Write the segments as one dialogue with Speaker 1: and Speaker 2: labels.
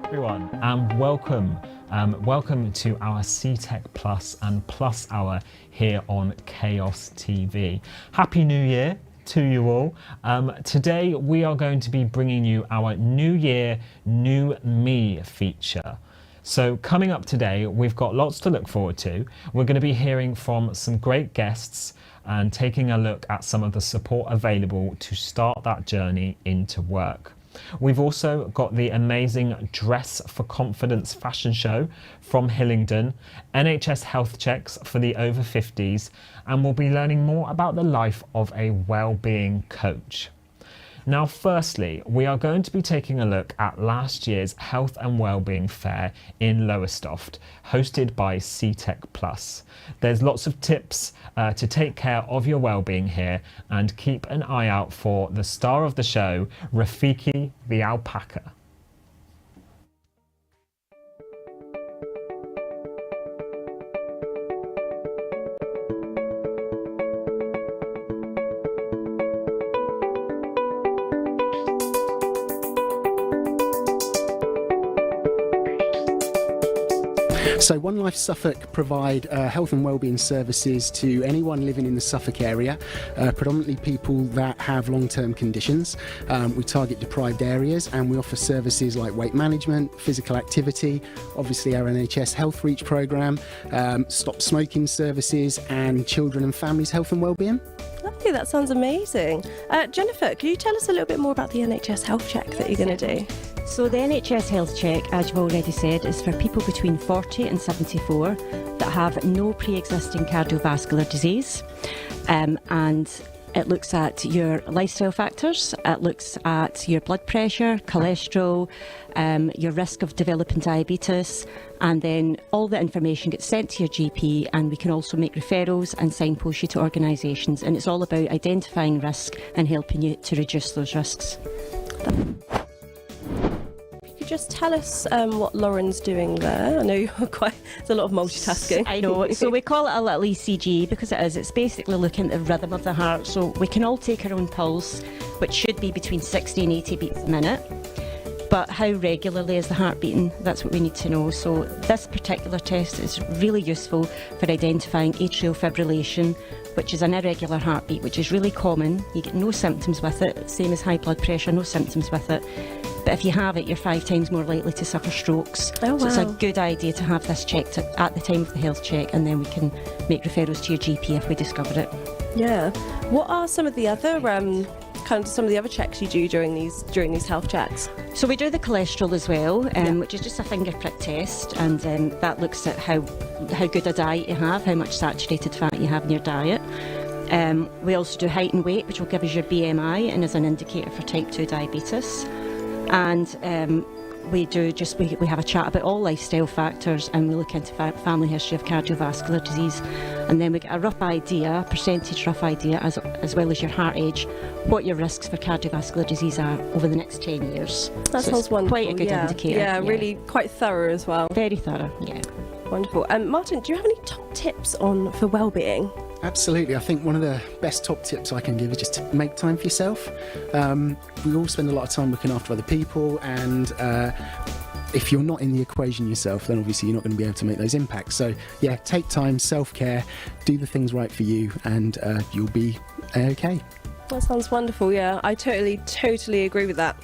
Speaker 1: Everyone, and welcome to our CTech Plus and Plus Hour here on Chaos TV. Happy New Year to you all. Today we are going to be bringing you our New Year, New Me feature. So coming up today, we've got lots to look forward to. We're going to be hearing from some great guests and taking a look at some of the support available to start that journey into work. We've also got the amazing Dress for Confidence fashion show from Hillingdon, NHS health checks for the over 50s, and we'll be learning more about the life of a well-being coach. Now, firstly, we are going to be taking a look at last year's Health and Wellbeing Fair in Lowestoft, hosted by CTech Plus. There's lots of tips to take care of your well-being here, and keep an eye out for the star of the show, Rafiki the alpaca.
Speaker 2: So One Life Suffolk provide health and wellbeing services to anyone living in the Suffolk area, predominantly people that have long-term conditions. We target deprived areas, and we offer services like weight management, physical activity, obviously our NHS Health Reach programme, stop smoking services, and children and families health and wellbeing.
Speaker 3: Lovely, that sounds amazing. Jennifer, can you tell us a little bit more about the NHS Health Check that you're going to do?
Speaker 4: So the NHS Health Check, as you've already said, is for people between 40 and 74 that have no pre-existing cardiovascular disease, and it looks at your lifestyle factors, it looks at your blood pressure, cholesterol, your risk of developing diabetes, and then all the information gets sent to your GP, and we can also make referrals and signpost you to organisations, and it's all about identifying risk and helping you to reduce those risks.
Speaker 3: Just tell us what Lauren's doing there. I know you're there's a lot of multitasking.
Speaker 4: I know, so we call it a little ECG because it is. It's basically looking at the rhythm of the heart. So we can all take our own pulse, which should be between 60 and 80 beats a minute. But how regularly is the heart beating? That's what we need to know. So this particular test is really useful for identifying atrial fibrillation, which is an irregular heartbeat, which is really common. You get no symptoms with it, same as high blood pressure, no symptoms with it. But if you have it, you're 5 times more likely to suffer strokes.
Speaker 3: Oh, wow.
Speaker 4: So it's a good idea to have this checked at the time of the health check, and then we can make referrals to your GP if we discover it.
Speaker 3: Yeah. What are some of the other some of the other checks you do during these health checks?
Speaker 4: So we do the cholesterol as well, which is just a finger prick test, and that looks at how good a diet you have, how much saturated fat you have in your diet. We also do height and weight, which will give us your BMI and is an indicator for type 2 diabetes. And we have a chat about all lifestyle factors, and we look into family history of cardiovascular disease, and then we get a rough idea, percentage rough idea, as well as your heart age, what your risks for cardiovascular disease are over the next 10 years.
Speaker 3: That sounds wonderful.
Speaker 4: Quite a good indicator.
Speaker 3: Yeah, really quite thorough as well.
Speaker 4: Very thorough, yeah.
Speaker 3: Wonderful. Martin, do you have any top tips for well-being?
Speaker 2: Absolutely. I think one of the best top tips I can give is just to make time for yourself. We all spend a lot of time looking after other people, and if you're not in the equation yourself, then obviously you're not going to be able to make those impacts. So yeah, take time, self-care, do the things right for you, and you'll be okay.
Speaker 3: That sounds wonderful. Yeah, I totally agree with that.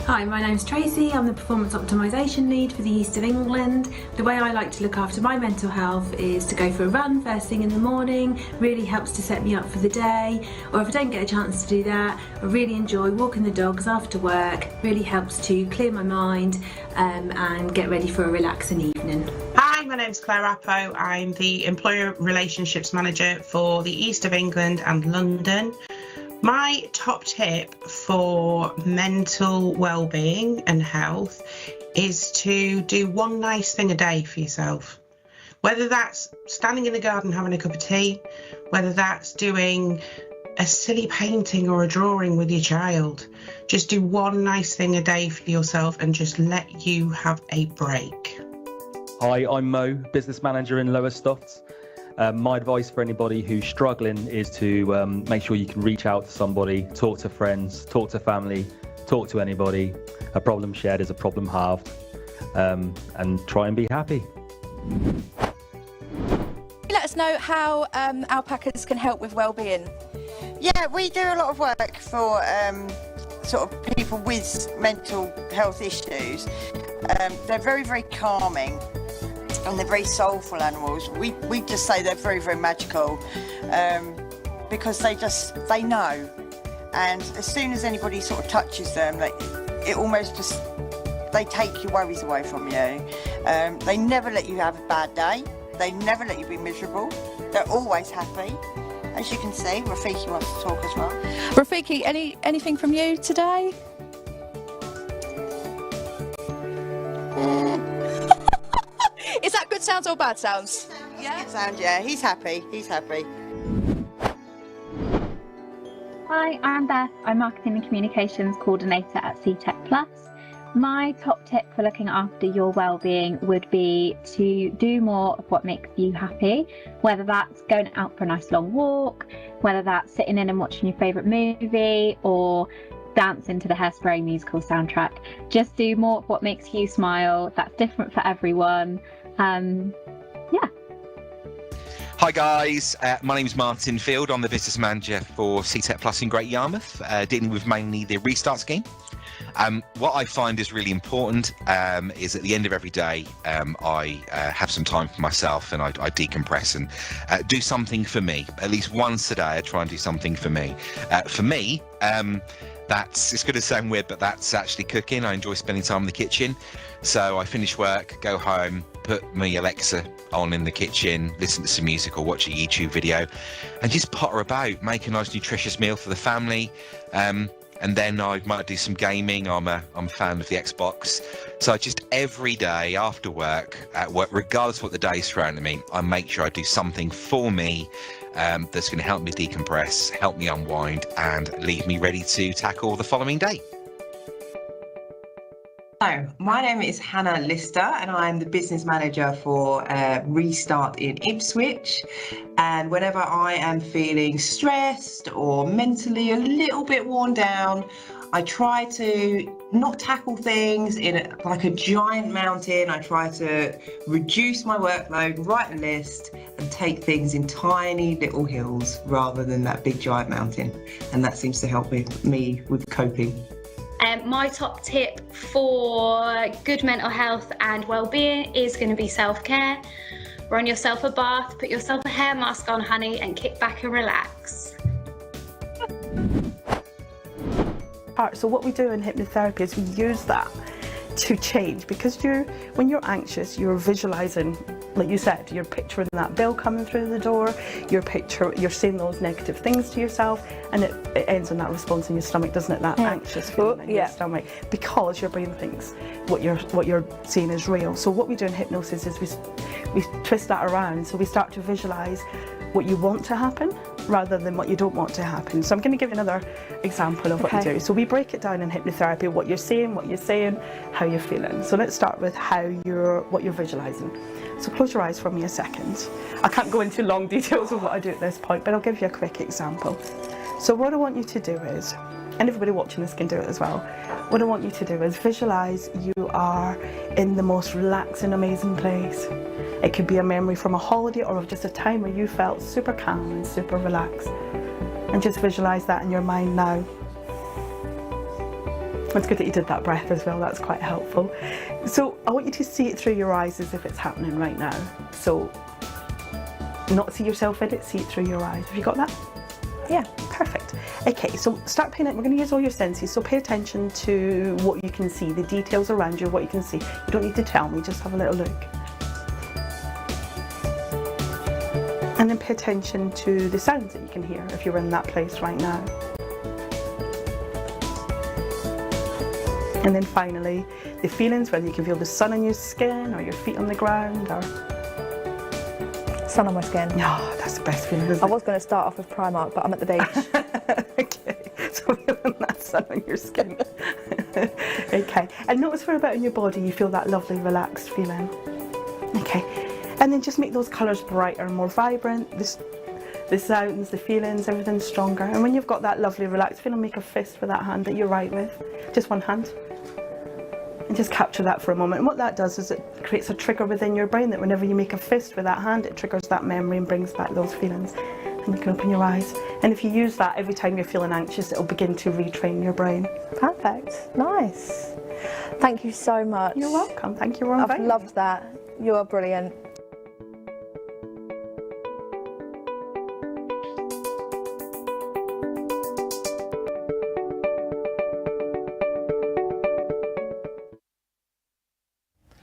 Speaker 5: Hi, my name's Tracy. I'm the Performance Optimisation Lead for the East of England. The way I like to look after my mental health is to go for a run first thing in the morning. Really helps to set me up for the day. Or if I don't get a chance to do that, I really enjoy walking the dogs after work. Really helps to clear my mind and get ready for a relaxing evening.
Speaker 6: Hi, my name's Claire Rappo. I'm the Employer Relationships Manager for the East of England and London. My top tip for mental well-being and health is to do one nice thing a day for yourself. Whether that's standing in the garden having a cup of tea, whether that's doing a silly painting or a drawing with your child, just do one nice thing a day for yourself and just let you have a break.
Speaker 7: Hi, I'm Mo, Business Manager in Lowestoft. My advice for anybody who's struggling is to make sure you can reach out to somebody, talk to friends, talk to family, talk to anybody. A problem shared is a problem halved. And try and be happy.
Speaker 8: Let us know how alpacas can help with well-being.
Speaker 9: Yeah, we do a lot of work for sort of people with mental health issues. They're very, very calming and they're very soulful animals. We just say they're very, very magical because they know. And as soon as anybody sort of touches them, it almost just, they take your worries away from you. They never let you have a bad day. They never let you be miserable. They're always happy. As you can see, Rafiki wants to talk as well.
Speaker 8: Rafiki, anything from you today? Is that good sounds or bad sounds?
Speaker 9: Yeah. Good sound, yeah. He's happy. He's happy.
Speaker 10: Hi, I'm Beth. I'm Marketing and Communications Coordinator at CTech Plus. My top tip for looking after your well-being would be to do more of what makes you happy, whether that's going out for a nice long walk, whether that's sitting in and watching your favourite movie, or dancing to the Hairspray musical soundtrack. Just do more of what makes you smile. That's different for everyone. Yeah.
Speaker 11: Hi guys, my name is Martin Field. I'm the business manager for CTech Plus in Great Yarmouth, dealing with mainly the Restart scheme. What I find is really important is at the end of every day, I have some time for myself and I decompress and do something for me. At least once a day, I try and do something for me. For me, it's going to sound weird, but that's actually cooking. I enjoy spending time in the kitchen. So I finish work, go home, put my Alexa on in the kitchen, listen to some music or watch a YouTube video and just potter about, make a nice nutritious meal for the family. And then I might do some gaming. I'm a fan of the Xbox. So just every day after work, at work, regardless of what the day is thrown at me, I make sure I do something for me that's going to help me decompress, help me unwind and leave me ready to tackle the following day.
Speaker 12: Hello, my name is Hannah Lister and I'm the business manager for Restart in Ipswich. And whenever I am feeling stressed or mentally a little bit worn down, I try to not tackle things like a giant mountain. I try to reduce my workload, write a list and take things in tiny little hills rather than that big giant mountain. And that seems to help me with coping.
Speaker 13: My top tip for good mental health and well-being is going to be self-care. Run yourself a bath, put yourself a hair mask on, honey, and kick back and relax.
Speaker 14: So what we do in hypnotherapy is we use that to change, because when you're anxious, you're visualizing, like you said, you're picturing that bill coming through the door, you're saying those negative things to yourself, and it ends in that response in your stomach, doesn't it? That anxious feeling in your stomach, because your brain thinks what you're seeing is real. So what we do in hypnosis is we twist that around, so we start to visualize what you want to happen rather than what you don't want to happen. So I'm going to give you another example of what we do. So we break it down in hypnotherapy, what you're saying, how you're feeling. So let's start with what you're visualizing. So close your eyes for me a second. I can't go into long details of what I do at this point, but I'll give you a quick example. So what I want you to do is, and everybody watching this can do it as well, what I want you to do is visualize you are in the most relaxing, amazing place. It could be a memory from a holiday or of just a time where you felt super calm and super relaxed. And just visualize that in your mind now. It's good that you did that breath as well, that's quite helpful. So I want you to see it through your eyes as if it's happening right now. So not see yourself in it, see it through your eyes. Have you got that? Yeah, perfect. Okay, so start paying it. We're going to use all your senses, so pay attention to what you can see, the details around you, what you can see. You don't need to tell me, just have a little look. And then pay attention to the sounds that you can hear if you're in that place right now. And then finally, the feelings, whether you can feel the sun on your skin or your feet on the ground or...
Speaker 8: Sun on my skin.
Speaker 14: Oh, that's the best feeling, isn't it?
Speaker 8: I was going to start off with Primark, but I'm at the beach.
Speaker 14: Okay, so feeling that sun on your skin. Okay, and notice where about in your body you feel that lovely relaxed feeling. Okay, and then just make those colours brighter and more vibrant. the sounds, the feelings, everything's stronger. And when you've got that lovely relaxed feeling, make a fist with that hand that you're right with, just one hand. And just capture that for a moment. And what that does is it creates a trigger within your brain that whenever you make a fist with that hand, it triggers that memory and brings back those feelings. And you can open your eyes. And if you use that every time you're feeling anxious, it'll begin to retrain your brain.
Speaker 8: Perfect. Nice. Thank you so much.
Speaker 14: You're welcome. Thank you.
Speaker 8: I've loved that. You are brilliant.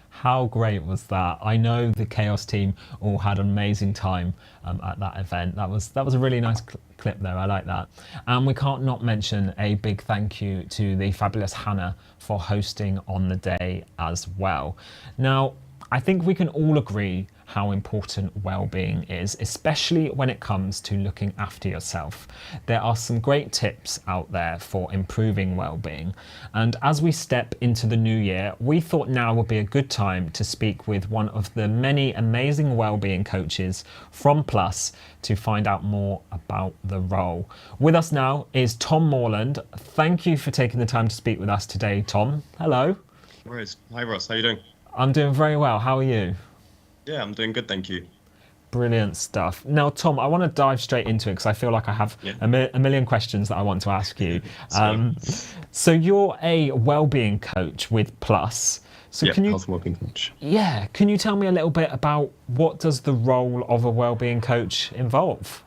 Speaker 1: How great was that? I know the Chaos team all had an amazing time at that event. That was a really nice clip there. I like that. And we can't not mention a big thank you to the fabulous Hannah for hosting on the day as well. Now, I think we can all agree how important well-being is, especially when it comes to looking after yourself. There are some great tips out there for improving well-being. And as we step into the new year, we thought now would be a good time to speak with one of the many amazing well-being coaches from Plus to find out more about the role. With us now is Tom Morland. Thank you for taking the time to speak with us today, Tom. Hello.
Speaker 15: No worries. Hi Ross, how are you doing?
Speaker 1: I'm doing very well. How are you?
Speaker 15: Yeah, I'm doing good, thank you.
Speaker 1: Brilliant stuff. Now, Tom, I want to dive straight into it because I feel like I have a million questions that I want to ask you. So you're a wellbeing coach with Plus. So
Speaker 15: yeah,
Speaker 1: can you,
Speaker 15: health and wellbeing coach.
Speaker 1: Yeah, can you tell me a little bit about what does the role of a wellbeing coach involve?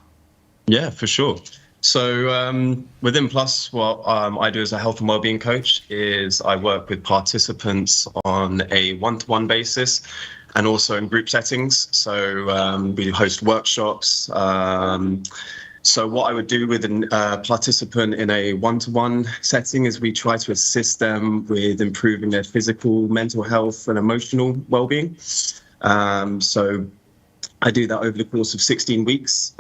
Speaker 15: Yeah, for sure. So within Plus, what I do as a health and wellbeing coach is I work with participants on a one-to-one basis and also in group settings. So we host workshops. So what I would do with a participant in a one-to-one setting is we try to assist them with improving their physical, mental health and emotional well-being. So I do that over the course of 16 weeks.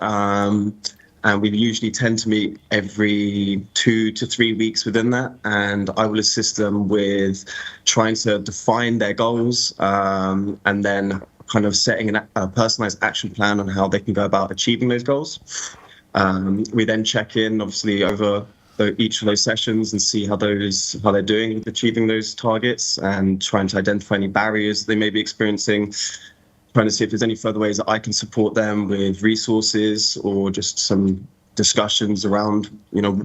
Speaker 15: And we usually tend to meet every 2 to 3 weeks within that. And I will assist them with trying to define their goals and then kind of setting a personalized action plan on how they can go about achieving those goals. We then check in, obviously, over each of those sessions and see how they're doing with achieving those targets and trying to identify any barriers they may be experiencing. Trying to see if there's any further ways that I can support them with resources or just some discussions around,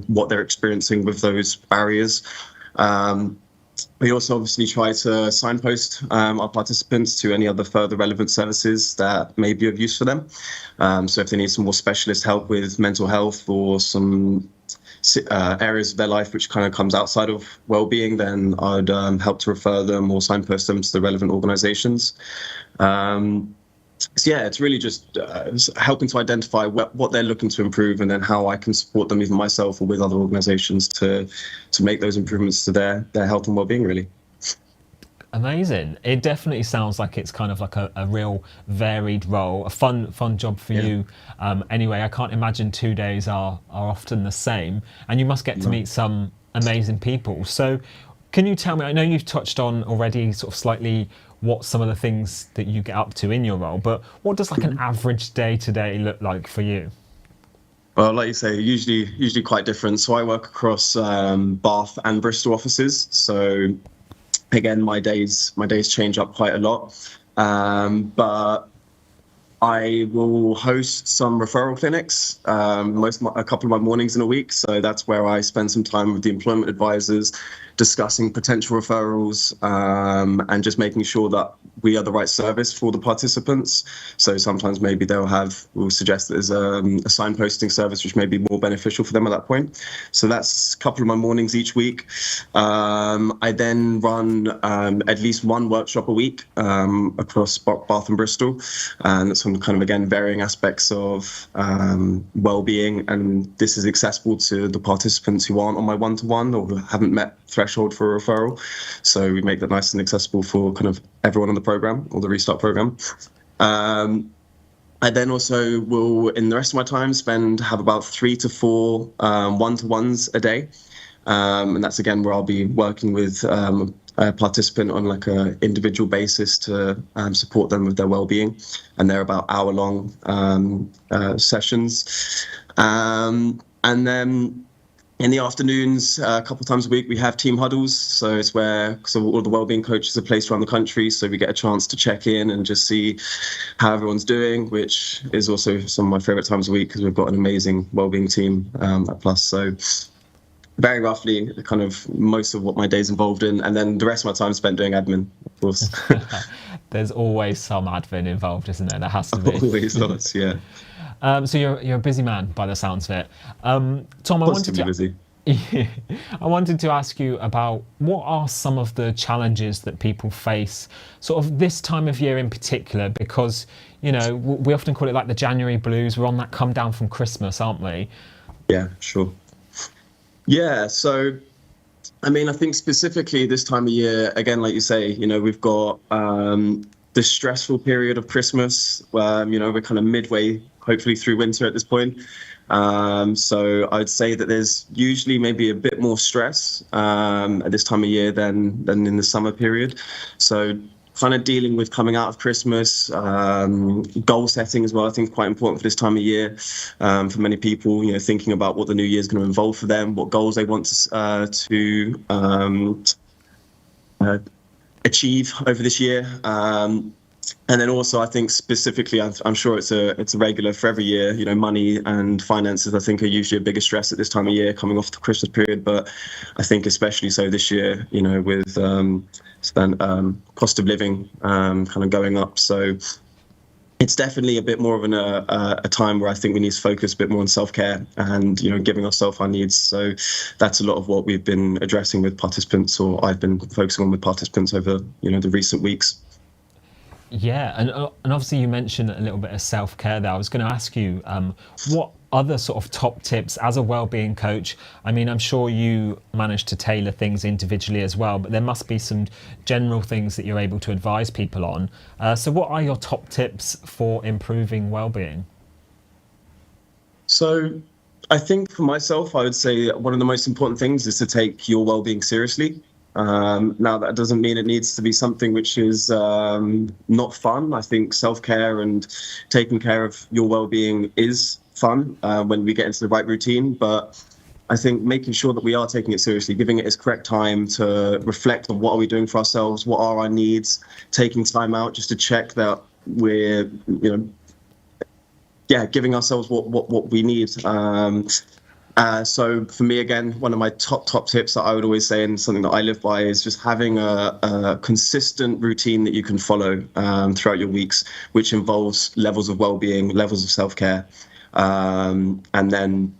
Speaker 15: what they're experiencing with those barriers. We also obviously try to signpost our participants to any other further relevant services that may be of use for them. So if they need some more specialist help with mental health or some areas of their life which kind of comes outside of well-being, then I'd help to refer them or signpost them to the relevant organizations. So yeah, it's really just helping to identify what they're looking to improve and then how I can support them, either myself or with other organizations, to make those improvements to their health and well-being, really.
Speaker 1: Amazing. It definitely sounds like it's kind of like a real varied role, a fun job for you. Anyway, I can't imagine 2 days are often the same, and you must get to meet some amazing people. So can you tell me, I know you've touched on already sort of slightly what some of the things that you get up to in your role, but what does like an average day to day look like for you?
Speaker 15: Well, like you say, usually quite different. So I work across Bath and Bristol offices. So again, my days change up quite a lot. But I will host some referral clinics, a couple of my mornings in a week. So that's where I spend some time with the employment advisors, discussing potential referrals and just making sure that we are the right service for the participants. So sometimes maybe we'll suggest that there's a signposting service which may be more beneficial for them at that point. So that's a couple of my mornings each week. I then run at least one workshop a week across Bath and Bristol, and that's on kind of, again, varying aspects of well-being, and this is accessible to the participants who aren't on my one-to-one or who haven't met threshold for a referral. So we make that nice and accessible for kind of everyone on the program or the Restart program. I then also will, in the rest of my time, have about 3 to 4 one-to-ones a day. And that's, again, where I'll be working with participant on like a individual basis to support them with their well-being, and they're about hour-long sessions. And then in the afternoons, a couple of times a week, we have team huddles. So it's where all the wellbeing coaches are placed around the country. So we get a chance to check in and just see how everyone's doing, which is also some of my favorite times of the week because we've got an amazing wellbeing team at Plus. So very roughly, kind of most of what my day's involved in. And then the rest of my time spent doing admin, of course.
Speaker 1: There's always some admin involved, isn't there? There has to be.
Speaker 15: Always lots, yeah.
Speaker 1: So you're a busy man by the sounds of it. Tom, I wanted to ask you about what are some of the challenges that people face sort of this time of year in particular, because, you know, we often call it like the January blues. We're on that come down from Christmas, aren't we?
Speaker 15: Yeah, sure. Yeah, so I mean, I think specifically this time of year, again, like you say, you know, we've got the stressful period of Christmas where, you know, we're kind of midway, hopefully through winter at this point. So I'd say that there's usually maybe a bit more stress at this time of year than in the summer period. So kind of dealing with coming out of Christmas, goal setting as well, I think is quite important for this time of year for many people, you know, thinking about what the new year is going to involve for them, what goals they want to achieve over this year. And then also, I think specifically, I'm sure it's a regular for every year, you know, money and finances, I think, are usually a bigger stress at this time of year coming off the Christmas period. But I think especially so this year, you know, with cost of living kind of going up. So it's definitely a bit more of a time where I think we need to focus a bit more on self-care and, you know, giving ourselves our needs. So that's a lot of what we've been addressing with participants, or I've been focusing on with participants over, you know, the recent weeks.
Speaker 1: Yeah, and obviously you mentioned a little bit of self-care there. I was going to ask you, what other sort of top tips as a wellbeing coach? I mean, I'm sure you manage to tailor things individually as well, but there must be some general things that you're able to advise people on. So what are your top tips for improving wellbeing?
Speaker 15: So I think for myself, I would say one of the most important things is to take your wellbeing seriously. Now, that doesn't mean it needs to be something which is not fun. I think self-care and taking care of your well-being is fun when we get into the right routine. But I think making sure that we are taking it seriously, giving it its correct time to reflect on what are we doing for ourselves, what are our needs, taking time out just to check that we're, you know, giving ourselves what we need. So for me, again, one of my top tips that I would always say, and something that I live by, is just having a consistent routine that you can follow throughout your weeks, which involves levels of well-being, levels of self-care, and then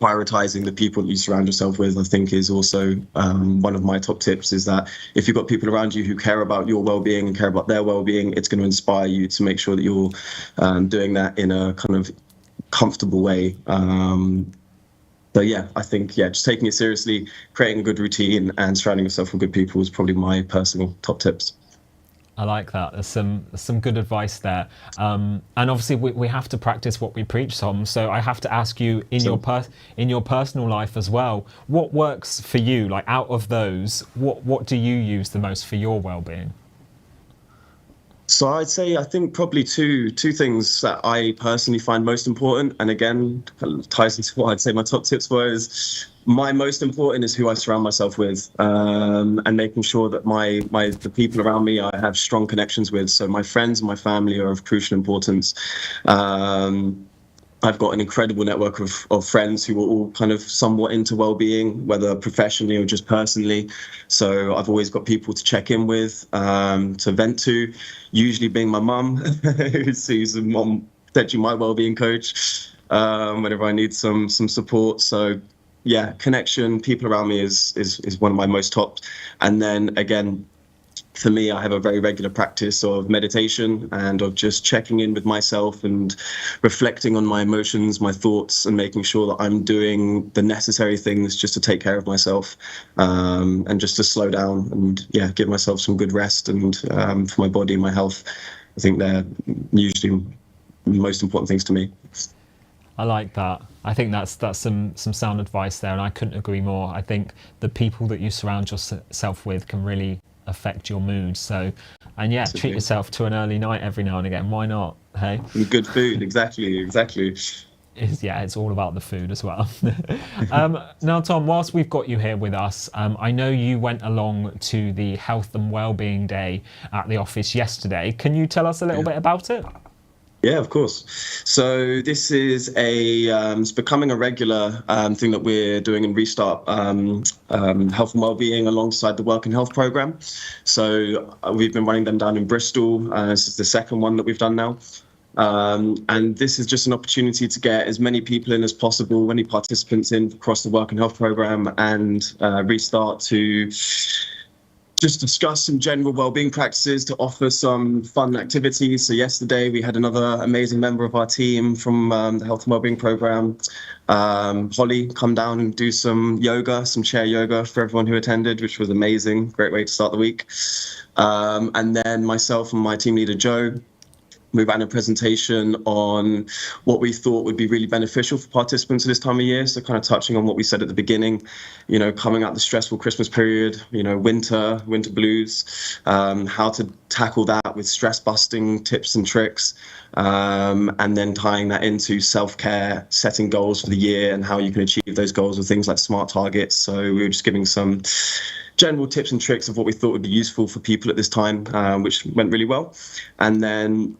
Speaker 15: prioritizing the people that you surround yourself with, I think, is also one of my top tips, is that if you've got people around you who care about your well-being and care about their well-being, it's going to inspire you to make sure that you're doing that in a kind of comfortable way. So yeah, I think, just taking it seriously, creating a good routine and surrounding yourself with good people is probably my personal top tips.
Speaker 1: I like that. There's some good advice there. And obviously we have to practice what we preach, Tom. So I have to ask you, in your personal life as well, what works for you? Like, out of those, what do you use the most for your well-being?
Speaker 15: So I'd say, I think probably two things that I personally find most important, and again, ties into what I'd say my top tips were, is my most important is who I surround myself with, and making sure that the people around me I have strong connections with. So my friends and my family are of crucial importance. I've got an incredible network of friends who are all kind of somewhat into well-being, whether professionally or just personally. So I've always got people to check in with, to vent to, usually being my mum, who's potentially my well-being coach, whenever I need some support. So yeah, connection, people around me is one of my most top. And then again, for me, I have a very regular practice of meditation and of just checking in with myself and reflecting on my emotions, my thoughts, and making sure that I'm doing the necessary things just to take care of myself, and just to slow down and give myself some good rest and for my body and my health. I think they're usually the most important things to me.
Speaker 1: I like that. I think that's some sound advice there, and I couldn't agree more. I think the people that you surround yourself with can really affect your mood. So, and yeah,
Speaker 15: Absolutely.
Speaker 1: treat yourself to an early night every now and again. Why not? Hey,
Speaker 15: Good food, exactly.
Speaker 1: it's all about the food as well. Now, Tom, whilst we've got you here with us, I know you went along to the Health and Wellbeing Day at the office yesterday. Can you tell us a little bit about it?
Speaker 15: Yeah, of course. So this is it's becoming a regular thing that we're doing in Restart Health and Wellbeing alongside the Work and Health programme. So we've been running them down in Bristol. This is the second one that we've done now. And this is just an opportunity to get as many people in as possible, many participants in across the Work and Health programme, and Restart to just discuss some general wellbeing practices, to offer some fun activities. So yesterday we had another amazing member of our team from the Health and Wellbeing programme, Holly, come down and do some yoga, some chair yoga for everyone who attended, which was amazing. Great way to start the week. And then myself and my team leader, Joe, we ran a presentation on what we thought would be really beneficial for participants at this time of year. So kind of touching on what we said at the beginning, coming out the stressful Christmas period, winter blues, how to tackle that with stress busting tips and tricks, and then tying that into self-care, setting goals for the year and how you can achieve those goals with things like SMART targets. So we were just giving some general tips and tricks of what we thought would be useful for people at this time, which went really well. And then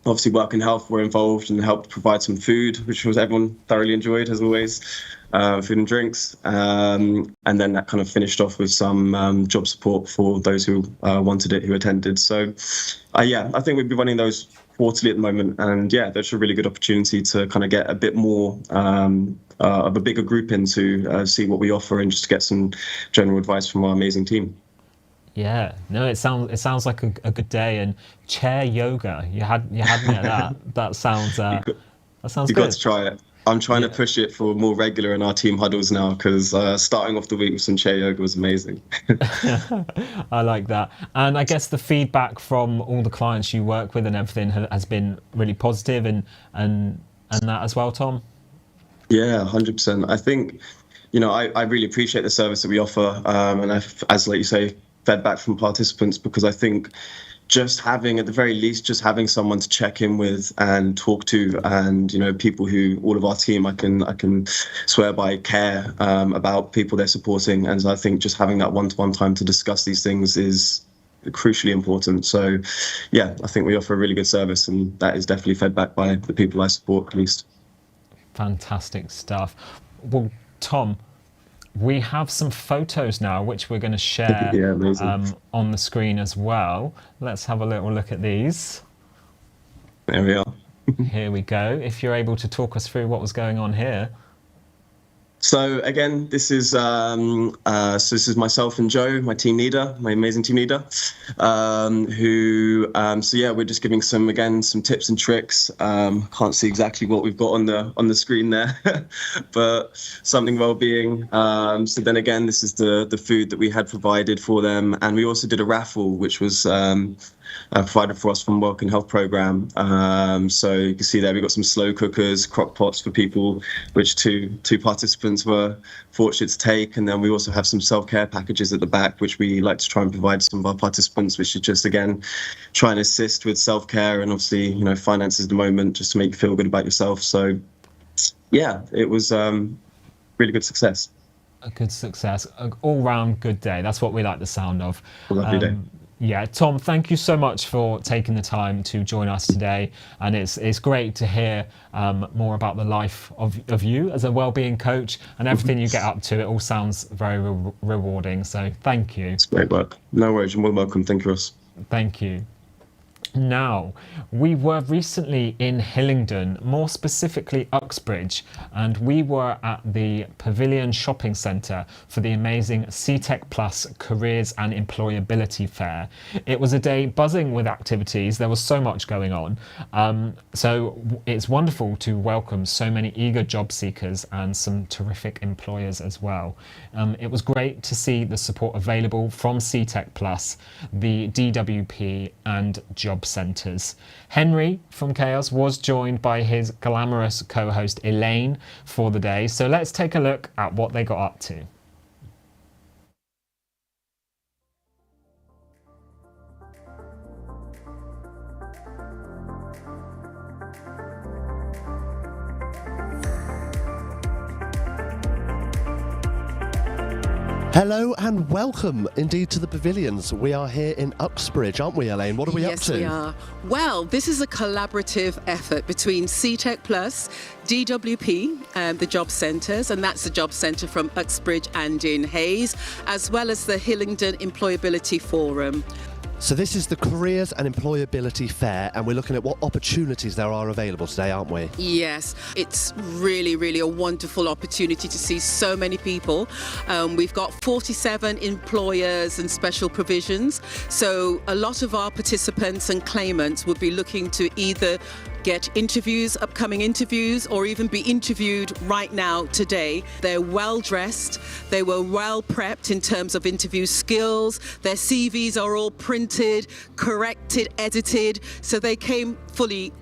Speaker 15: obviously Work and Health were involved and helped provide some food, which was everyone thoroughly enjoyed, as always, food and drinks. And then that kind of finished off with some job support for those who wanted it, who attended. So I think we'd be running those quarterly at the moment. And yeah, that's a really good opportunity to kind of get a bit more of a bigger group in to see what we offer and just get some general advice from our amazing team.
Speaker 1: Yeah, no, it sounds like a good day. And chair yoga, you had me at that. That sounds good.
Speaker 15: You've got to try it. I'm trying to push it for more regular in our team huddles now, because starting off the week with some chair yoga was amazing.
Speaker 1: I like that. And I guess the feedback from all the clients you work with and everything has been really positive, and that as well, Tom?
Speaker 15: Yeah, 100%. I think, I really appreciate the service that we offer, and as like you say, fed back from participants, because I think just having, at the very least, just having someone to check in with and talk to, and people who, all of our team, I can swear by, care about people they're supporting, and I think just having that one-to-one time to discuss these things is crucially important. So yeah, I think we offer a really good service, and that is definitely fed back by the people I support, at least.
Speaker 1: Fantastic stuff. Well, Tom, we have some photos now which we're going to share on the screen as well. Let's have a little look at these.
Speaker 15: There we are.
Speaker 1: Here we go. If you're able to talk us through what was going on here.
Speaker 15: So again, this is myself and Joe, my team leader, my amazing team leader, we're just giving some tips and tricks. Can't see exactly what we've got on the screen there, but something well-being. So then again, this is the food that we had provided for them, and we also did a raffle, which was provided for us from Work and Health programme. So you can see there we've got some slow cookers, crock pots for people, which two participants were fortunate to take. And then we also have some self-care packages at the back, which we like to try and provide some of our participants, which is just, again, try and assist with self-care and obviously, finances at the moment, just to make you feel good about yourself. So yeah, it was really good success.
Speaker 1: A good success, an all-round good day. That's what we like the sound of.
Speaker 15: A lovely day.
Speaker 1: Yeah, Tom, thank you so much for taking the time to join us today. And it's great to hear more about the life of you as a wellbeing coach and everything you get up to. It all sounds very rewarding. So thank you.
Speaker 15: It's great work. No worries. You're more than welcome. Thank you, Ross.
Speaker 1: Thank you. Now, we were recently in Hillingdon, more specifically Uxbridge, and we were at the Pavilion Shopping Centre for the amazing CTEC Plus Careers and Employability Fair. It was a day buzzing with activities. There was so much going on. So it's wonderful to welcome so many eager job seekers and some terrific employers as well. It was great to see the support available from CTEC Plus, the DWP and Job job centres. Henry from Chaos was joined by his glamorous co-host Elaine for the day, so let's take a look at what they got up to.
Speaker 16: Hello and welcome indeed to the Pavilions. We are here in Uxbridge, aren't we, Elaine? What are we up to?
Speaker 17: Yes, we are. Well, this is a collaborative effort between CTech Plus, DWP, the job centres, and that's the job centre from Uxbridge and in Hayes, as well as the Hillingdon Employability Forum.
Speaker 16: So this is the Careers and Employability Fair, and we're looking at what opportunities there are available today, aren't we?
Speaker 17: Yes, it's really, really a wonderful opportunity to see so many people. We've got 47 employers and special provisions, so a lot of our participants and claimants will be looking to either get interviews, upcoming interviews, or even be interviewed right now today. They're well dressed, they were well prepped in terms of interview skills, their CVs are all printed, corrected, edited, so they came fully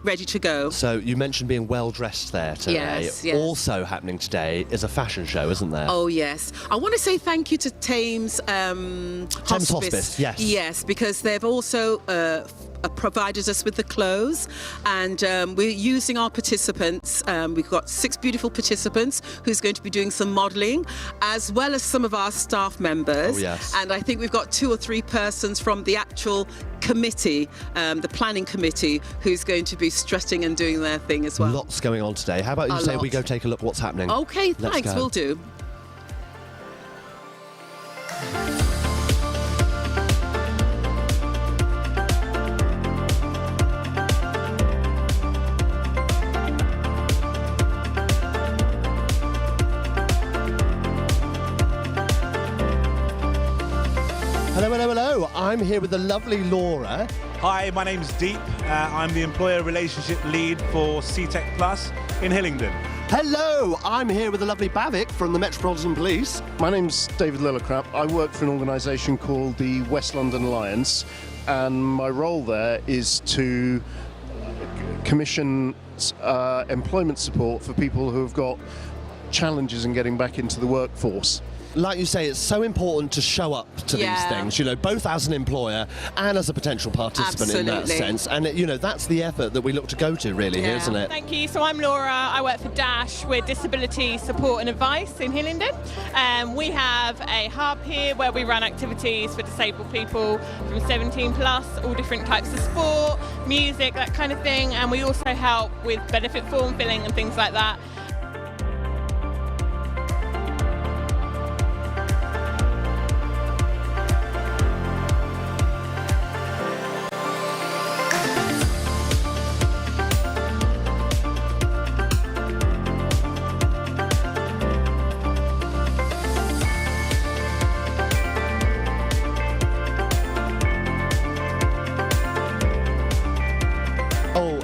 Speaker 17: ready to go.
Speaker 16: So you mentioned being well dressed there today.
Speaker 17: Yes, yes.
Speaker 16: Also happening today is a fashion show, isn't there?
Speaker 17: Oh yes. I want to say thank you to Thames
Speaker 16: Hospice, yes.
Speaker 17: Yes, because they've also provided us with the clothes, and we're using our participants. We've got 6 beautiful participants who's going to be doing some modelling, as well as some of our staff members.
Speaker 16: Oh, yes.
Speaker 17: And I think we've got 2 or 3 persons from the actual committee, the planning committee, who's going to be strutting and doing their thing as well.
Speaker 16: Lots going on today. How about you say we go take a look what's happening?
Speaker 17: Okay,
Speaker 16: Let's
Speaker 17: thanks,
Speaker 16: go.
Speaker 17: we'll do.
Speaker 16: Hello, hello, hello. I'm here with the lovely Laura.
Speaker 18: Hi, my name's Deep. I'm the Employer Relationship Lead for CTech Plus in Hillingdon.
Speaker 16: Hello, I'm here with the lovely Bavik from the Metropolitan Police.
Speaker 19: My name's David Lillicrap. I work for an organisation called the West London Alliance, and my role there is to commission employment support for people who have got challenges in getting back into the workforce.
Speaker 16: Like you say, it's so important to show up to these things, you know, both as an employer and as a potential participant in that sense. And, you know, that's the effort that we look to go to, really, here, isn't it?
Speaker 20: Thank you. So I'm Laura. I work for Dash. We're disability support and advice in Hillingdon. We have a hub here where we run activities for disabled people from 17 plus, all different types of sport, music, that kind of thing. And we also help with benefit form filling and things like that.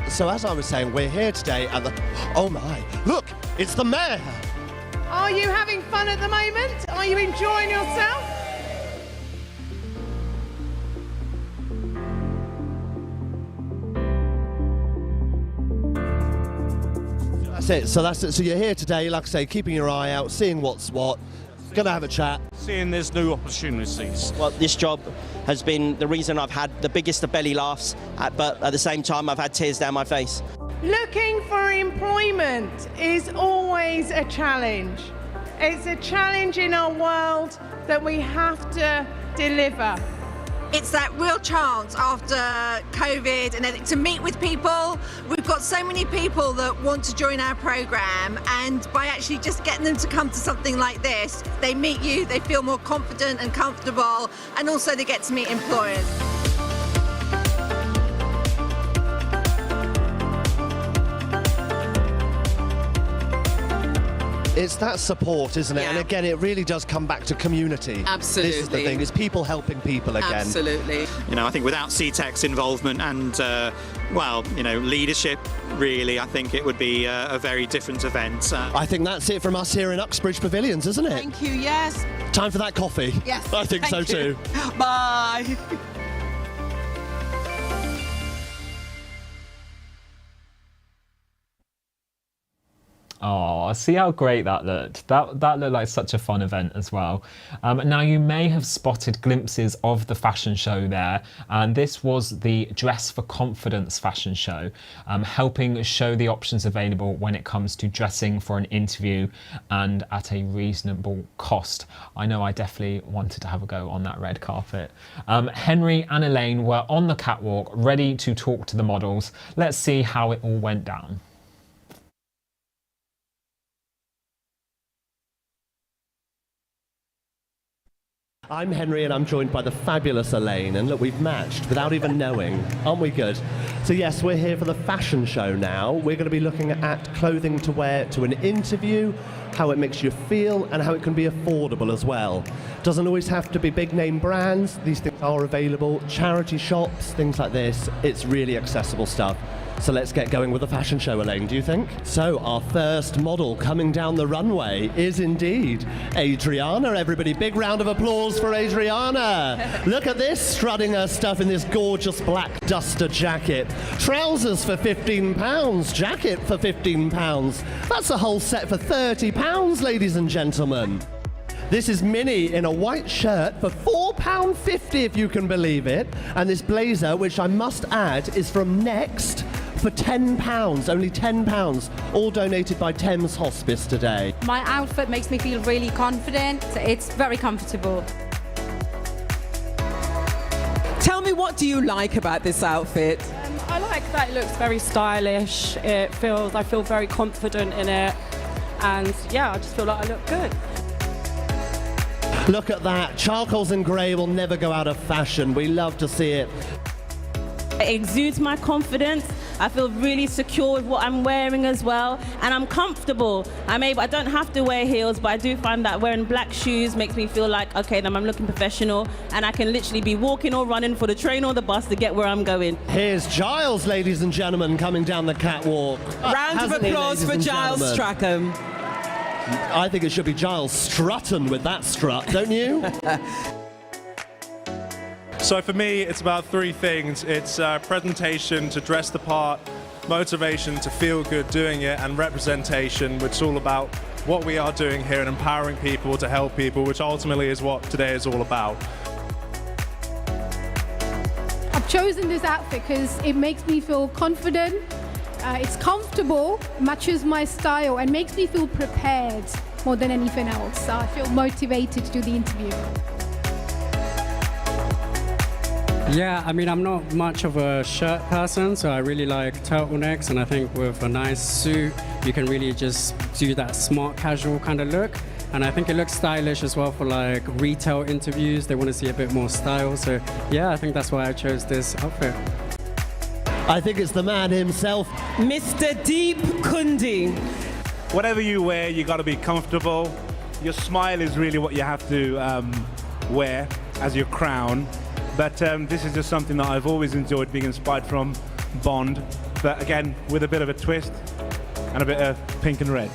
Speaker 16: So as I was saying, we're here today at the... Oh my, look, it's the mayor.
Speaker 21: Are you having fun at the moment? Are you enjoying yourself?
Speaker 16: That's it, so that's it. So you're here today, like I say, keeping your eye out, seeing what's what, gonna have a chat.
Speaker 18: Seeing there's new opportunities.
Speaker 22: Well, this job has been the reason I've had the biggest of belly laughs, but at the same time I've had tears down my face.
Speaker 21: Looking for employment is always a challenge. It's a challenge in our world that we have to deliver.
Speaker 23: It's that real chance after COVID and to meet with people. We've got so many people that want to join our programme, and by actually just getting them to come to something like this, they meet you, they feel more confident and comfortable, and also they get to meet employers.
Speaker 16: It's that support, isn't it? Yeah. And again, it really does come back to community.
Speaker 17: Absolutely.
Speaker 16: This is the thing, is people helping people again.
Speaker 17: Absolutely.
Speaker 24: You know, I think without CTech's involvement and, well, you know, leadership, really, I think it would be a very different event.
Speaker 16: I think that's it from us here in Uxbridge Pavilions, isn't it?
Speaker 21: Thank you, yes.
Speaker 16: Time for that coffee.
Speaker 21: Yes.
Speaker 16: I think so too.
Speaker 21: Bye.
Speaker 1: Oh, see how great that looked. That looked like such a fun event as well. Now, you may have spotted glimpses of the fashion show there, and this was the Dress for Confidence fashion show, helping show the options available when it comes to dressing for an interview and at a reasonable cost. I know I definitely wanted to have a go on that red carpet. Henry and Elaine were on the catwalk, ready to talk to the models. Let's see how it all went down.
Speaker 16: I'm Henry and I'm joined by the fabulous Elaine, and look, we've matched without even knowing. Aren't we good? So yes, we're here for the fashion show now. We're going to be looking at clothing to wear to an interview, how it makes you feel, and how it can be affordable as well. Doesn't always have to be big name brands. These things are available. Charity shops, things like this. It's really accessible stuff. So let's get going with the fashion show, Elaine, do you think? So our first model coming down the runway is indeed Adriana. Everybody, big round of applause for Adriana. Look at this, strutting her stuff in this gorgeous black duster jacket. Trousers for £15, jacket for £15. That's a whole set for £30, ladies and gentlemen. This is Minnie in a white shirt for £4.50, if you can believe it. And this blazer, which I must add, is from Next for £10, only £10, all donated by Thames Hospice today.
Speaker 2: My outfit makes me feel really confident. It's very comfortable.
Speaker 3: Tell me, what do you like about this outfit?
Speaker 4: I like that it looks very stylish. I feel very confident in it. And yeah, I just feel like I look good.
Speaker 16: Look at that. Charcoals and grey will never go out of fashion. We love to see it.
Speaker 5: It exudes my confidence. I feel really secure with what I'm wearing as well, and I'm comfortable. I don't have to wear heels, but I do find that wearing black shoes makes me feel like, okay, then I'm looking professional, and I can literally be walking or running for the train or the bus to get where I'm going.
Speaker 16: Here's Giles, ladies and gentlemen, coming down the catwalk.
Speaker 3: Round of applause for Giles Strachan.
Speaker 16: I think it should be Giles Strutton with that strut, don't you?
Speaker 25: So for me, it's about three things. It's presentation to dress the part, motivation to feel good doing it, and representation, which is all about what we are doing here and empowering people to help people, which ultimately is what today is all about.
Speaker 26: I've chosen this outfit because it makes me feel confident, it's comfortable, matches my style, and makes me feel prepared more than anything else. I feel motivated to do the interview.
Speaker 27: Yeah, I mean, I'm not much of a shirt person, so I really like turtlenecks, and I think with a nice suit, you can really just do that smart casual kind of look. And I think it looks stylish as well for like retail interviews. They want to see a bit more style, so yeah, I think that's why I chose this outfit.
Speaker 16: I think it's the man himself,
Speaker 3: Mr. Deep Kundi.
Speaker 18: Whatever you wear, you got to be comfortable. Your smile is really what you have to wear as your crown. But this is just something that I've always enjoyed, being inspired from Bond, but again, with a bit of a twist and a bit of pink and red.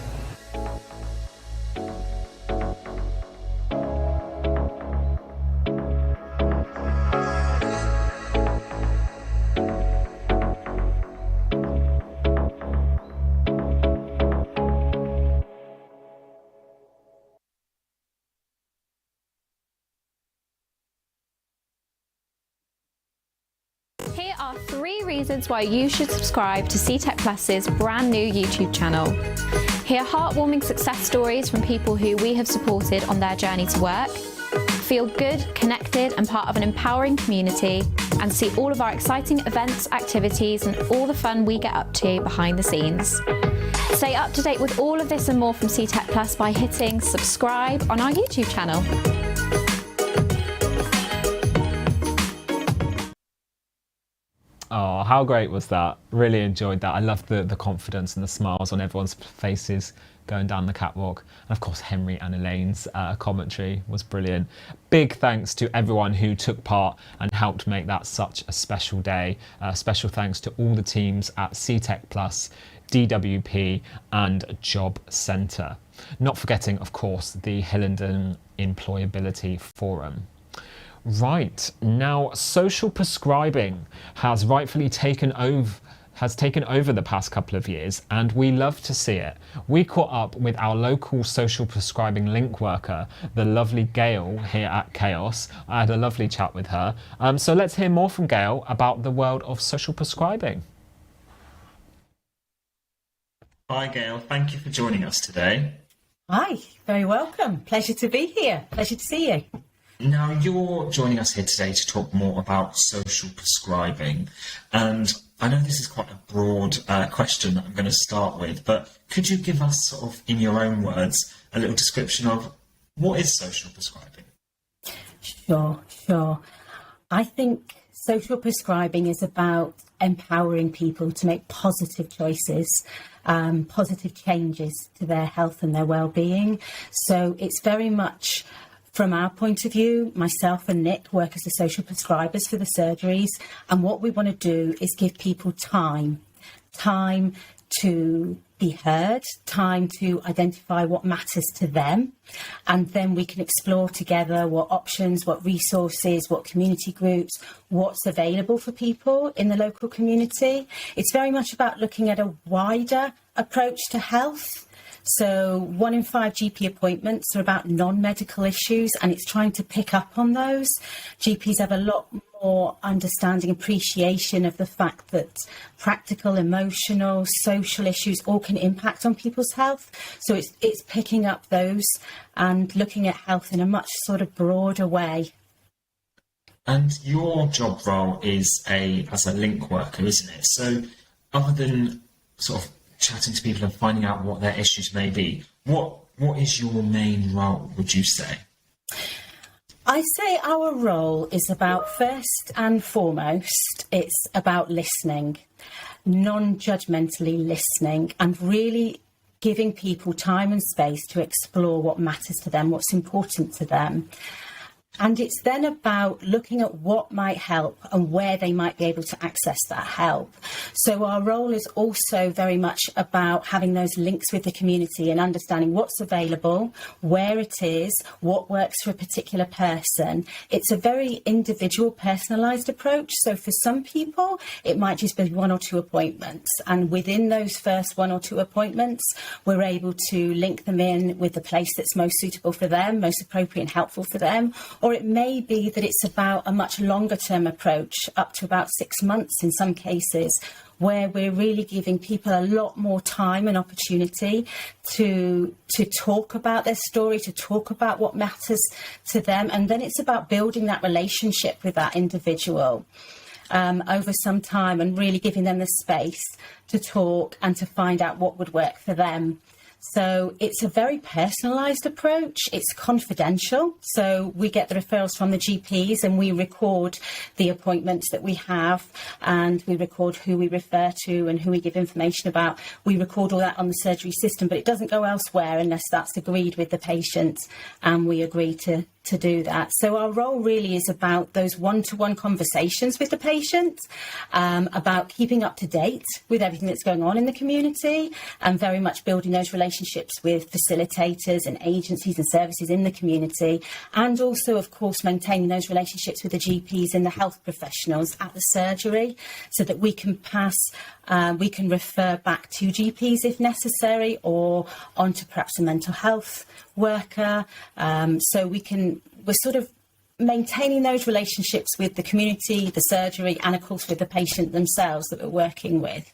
Speaker 28: Here are 3 reasons why you should subscribe to CTech Plus's brand new YouTube channel. Hear heartwarming success stories from people who we have supported on their journey to work. Feel good, connected and part of an empowering community, and see all of our exciting events, activities and all the fun we get up to behind the scenes. Stay up to date with all of this and more from CTech Plus by hitting subscribe on our YouTube channel.
Speaker 1: Oh, how great was that? Really enjoyed that. I loved the confidence and the smiles on everyone's faces going down the catwalk. And of course, Henry and Elaine's commentary was brilliant. Big thanks to everyone who took part and helped make that such a special day. Special thanks to all the teams at CTech Plus, DWP and Job Centre. Not forgetting, of course, the Hillingdon Employability Forum. Right, now social prescribing has rightfully taken over has taken over the past couple of years, and we love to see it. We caught up with our local social prescribing link worker, the lovely Gail here at Chaos. I had a lovely chat with her. So let's hear more from Gail about the world of social prescribing. Hi Gail, thank you for joining us today.
Speaker 6: Hi, very welcome. Pleasure to be here. Pleasure to see you.
Speaker 1: Now, you're joining us here today to talk more about social prescribing. And I know this is quite a broad question that I'm going to start with, but could you give us, sort of, in your own words, a little description of what is social prescribing?
Speaker 6: Sure. I think social prescribing is about empowering people to make positive choices, positive changes to their health and their well-being. So it's very much, from our point of view, myself and Nick work as the social prescribers for the surgeries, and what we want to do is give people time to be heard, time to identify what matters to them, and then we can explore together what options, what resources, what community groups, what's available for people in the local community. It's very much about looking at a wider approach to health. So 1 in 5 GP appointments are about non-medical issues, and it's trying to pick up on those. GPs have a lot more understanding, appreciation of the fact that practical, emotional, social issues all can impact on people's health. So it's picking up those and looking at health in a much sort of broader way.
Speaker 1: And your job role is as a link worker, isn't it? So other than sort of chatting to people and finding out what their issues may be, what is your main role, would you say?
Speaker 6: I say our role is about, first and foremost, it's about listening, non-judgmentally listening, and really giving people time and space to explore what matters to them, what's important to them. And it's then about looking at what might help and where they might be able to access that help. So our role is also very much about having those links with the community and understanding what's available, where it is, what works for a particular person. It's a very individual, personalised approach. So for some people, it might just be 1 or 2 appointments. And within those first 1 or 2 appointments, we're able to link them in with the place that's most suitable for them, most appropriate and helpful for them. Or it may be that it's about a much longer term approach, up to about 6 months in some cases, where we're really giving people a lot more time and opportunity to talk about their story, to talk about what matters to them. And then it's about building that relationship with that individual over some time, and really giving them the space to talk and to find out what would work for them. So it's a very personalised approach. It's confidential. So we get the referrals from the GPs and we record the appointments that we have, and we record who we refer to and who we give information about. We record all that on the surgery system, but it doesn't go elsewhere unless that's agreed with the patient and we agree to do that. So our role really is about those one-to-one conversations with the patient, about keeping up to date with everything that's going on in the community, and very much building those relationships with facilitators and agencies and services in the community, and also, of course, maintaining those relationships with the GPs and the health professionals at the surgery, so that we can we can refer back to GPs if necessary, or onto perhaps a mental health worker. So we're sort of maintaining those relationships with the community, the surgery, and of course with the patient themselves that we're working with.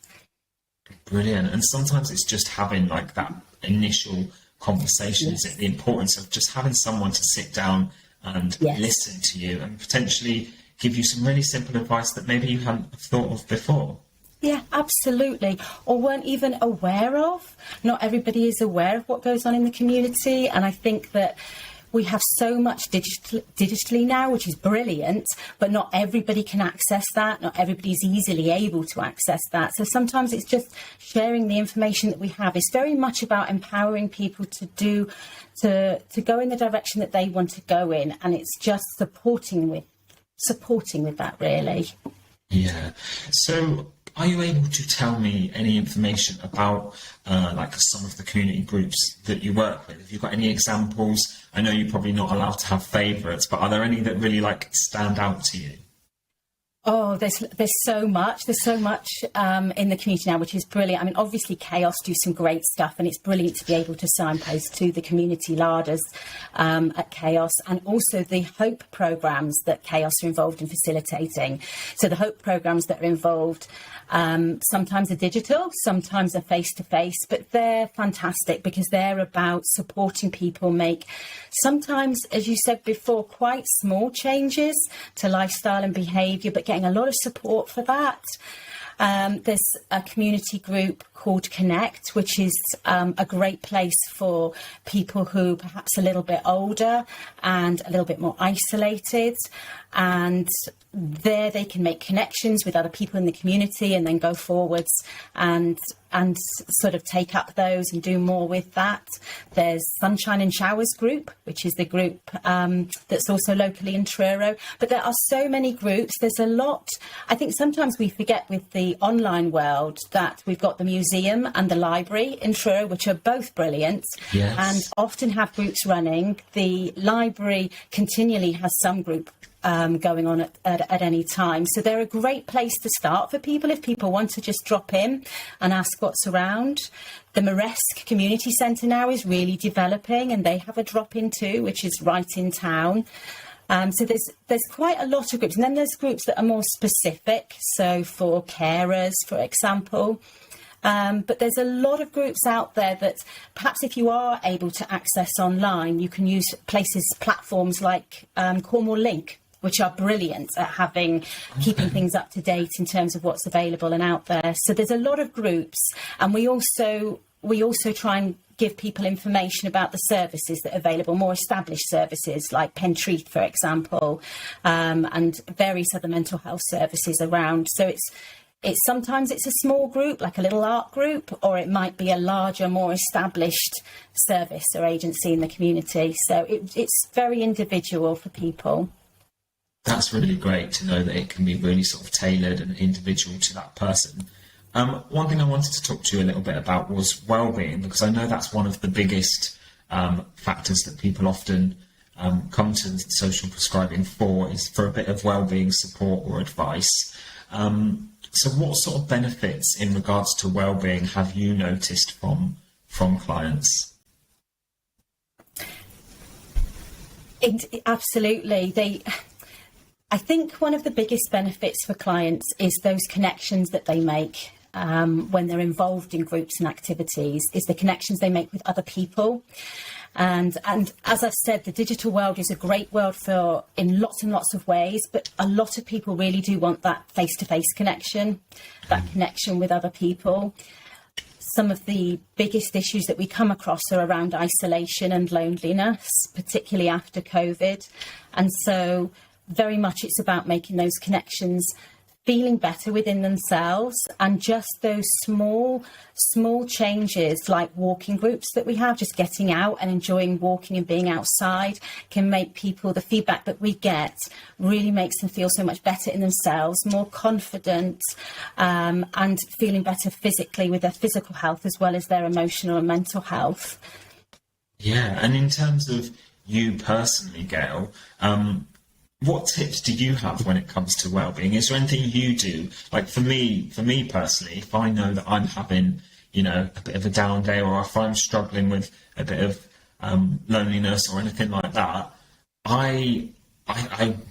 Speaker 1: Brilliant. And sometimes it's just having like that initial conversation,
Speaker 6: Yes.
Speaker 1: is it? The importance of just having someone to sit down and
Speaker 6: Yes.
Speaker 1: listen to you and potentially give you some really simple advice that maybe you hadn't thought of before.
Speaker 6: Yeah, absolutely. Or weren't even aware of. Not everybody is aware of what goes on in the community. And I think that we have so much digitally now, which is brilliant, but not everybody can access that. Not everybody's easily able to access that. So sometimes it's just sharing the information that we have. It's very much about empowering people to go in the direction that they want to go in. And it's just supporting with that, really.
Speaker 1: Yeah. So are you able to tell me any information about like some of the community groups that you work with? Have you got any examples? I know you're probably not allowed to have favourites, but are there any that really like stand out to you?
Speaker 6: Oh, there's so much. There's so much in the community now, which is brilliant. I mean, obviously, Chaos do some great stuff, and it's brilliant to be able to signpost to the community larders at Chaos, and also the Hope programmes that Chaos are involved in facilitating. So the Hope programmes that are involved, sometimes are digital, sometimes are face-to-face, but they're fantastic because they're about supporting people make sometimes, as you said before, quite small changes to lifestyle and behaviour, but getting a lot of support for that. There's a community group called Connect, which is a great place for people who perhaps a little bit older and a little bit more isolated, and there they can make connections with other people in the community and then go forwards and sort of take up those and do more with that. There's Sunshine and Showers group, which is the group that's also locally in Truro. But there are so many groups. There's a lot. I think sometimes we forget with the online world that we've got the museum and the library in Truro, which are both brilliant,
Speaker 1: Yes.
Speaker 6: and often have groups running. The library continually has some group going on at any time. So they're a great place to start for people if people want to just drop in and ask what's around. The Moresque Community Centre now is really developing, and they have a drop-in too, which is right in town. So there's quite a lot of groups. And then there's groups that are more specific, so for carers, for example. But there's a lot of groups out there that perhaps if you are able to access online, you can use platforms like Cornwall Link, which are brilliant at keeping things up to date in terms of what's available and out there. So there's a lot of groups, and we also try and give people information about the services that are available, more established services like Pentreath, for example, and various other mental health services around. So it's sometimes it's a small group, like a little art group, or it might be a larger, more established service or agency in the community. So it's very individual for people.
Speaker 1: That's really great to know that it can be really sort of tailored and individual to that person. One thing I wanted to talk to you a little bit about was well-being, because I know that's one of the biggest factors that people often come to social prescribing for, is for a bit of well-being support or advice. So what sort of benefits in regards to well-being have you noticed from clients?
Speaker 6: Absolutely. I think one of the biggest benefits for clients is those connections that they make when they're involved in groups and activities, is the connections they make with other people. And as I've said, the digital world is a great world in lots and lots of ways, but a lot of people really do want that face-to-face connection, that connection with other people. Some of the biggest issues that we come across are around isolation and loneliness, particularly after COVID. And so very much it's about making those connections, feeling better within themselves, and just those small changes like walking groups that we have, just getting out and enjoying walking and being outside, can make people, the feedback that we get really makes them feel so much better in themselves, more confident, and feeling better physically with their physical health as well as their emotional and mental health.
Speaker 1: Yeah, and in terms of you personally, Gail, what tips do you have when it comes to well-being? Is there anything you do? Like for me personally, if I know that I'm having, a bit of a down day, or if I'm struggling with a bit of loneliness or anything like that, I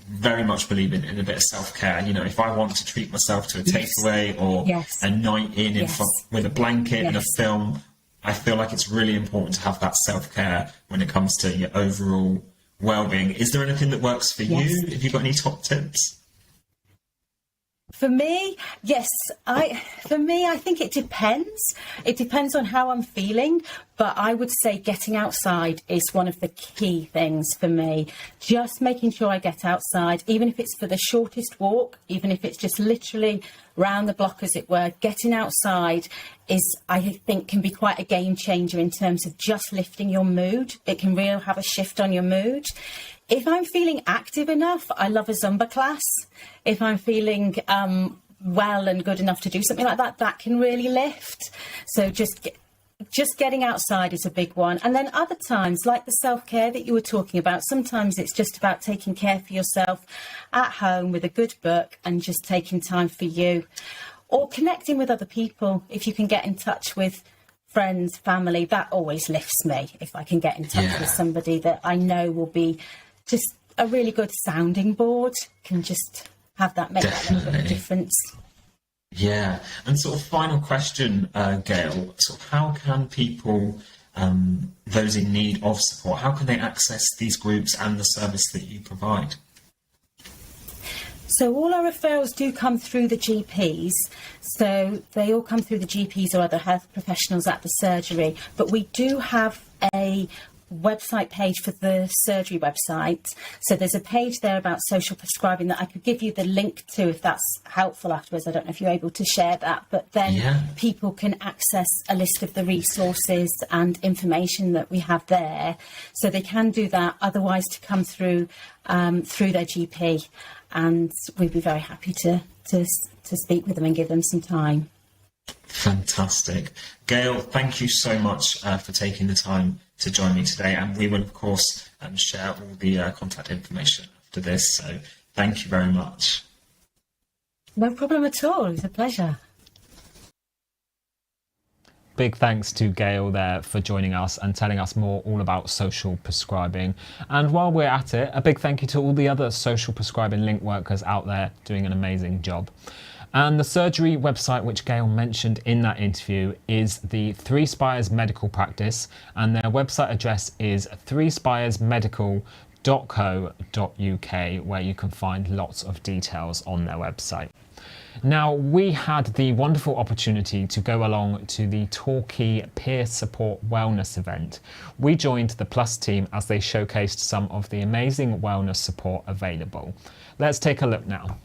Speaker 1: very much believe in a bit of self-care. If I want to treat myself to a takeaway or a night in front with a blanket and a film, I feel like it's really important to have that self-care when it comes to your overall well-being. Is there anything that works for you? Have you got any top tips?
Speaker 6: For me, yes. I think it depends. It depends on how I'm feeling, but I would say getting outside is one of the key things for me. Just making sure I get outside, even if it's for the shortest walk, even if it's just literally round the block, as it were. Getting outside is, I think, can be quite a game changer in terms of just lifting your mood. It can really have a shift on your mood. If I'm feeling active enough, I love a Zumba class. If I'm feeling well and good enough to do something like that, that can really lift. So just just getting outside is a big one. And then other times, like the self-care that you were talking about, sometimes it's just about taking care for yourself at home with a good book and just taking time for you, or connecting with other people. If you can get in touch with friends, family, that always lifts me. If I can get in touch with somebody that I know will be just a really good sounding board, can just have that, make that little bit of difference.
Speaker 1: Yeah, and sort of final question, Gail, sort of how can people, those in need of support, how can they access these groups and the service that you provide?
Speaker 6: So all our referrals do come through the GPs, so they all come through the GPs or other health professionals at the surgery, but we do have a website page for the surgery website. So there's a page there about social prescribing that I could give you the link to if that's helpful afterwards. I don't know if you're able to share that, but then people can access a list of the resources and information that we have there. So they can do that, otherwise to come through through their GP, and we'd be very happy to speak with them and give them some time.
Speaker 1: Fantastic. Gail, thank you so much for taking the time to join me today, and we will of course share all the contact information after this, so thank you very much.
Speaker 6: No problem at all, it was a pleasure.
Speaker 1: Big thanks to Gail there for joining us and telling us more all about social prescribing. And while we're at it, a big thank you to all the other social prescribing link workers out there doing an amazing job. And the surgery website which Gail mentioned in that interview is the Three Spires Medical Practice, and their website address is threespiresmedical.co.uk, where you can find lots of details on their website. Now, we had the wonderful opportunity to go along to the Torquay Peer Support Wellness event. We joined the Plus team as they showcased some of the amazing wellness support available. Let's take a look now.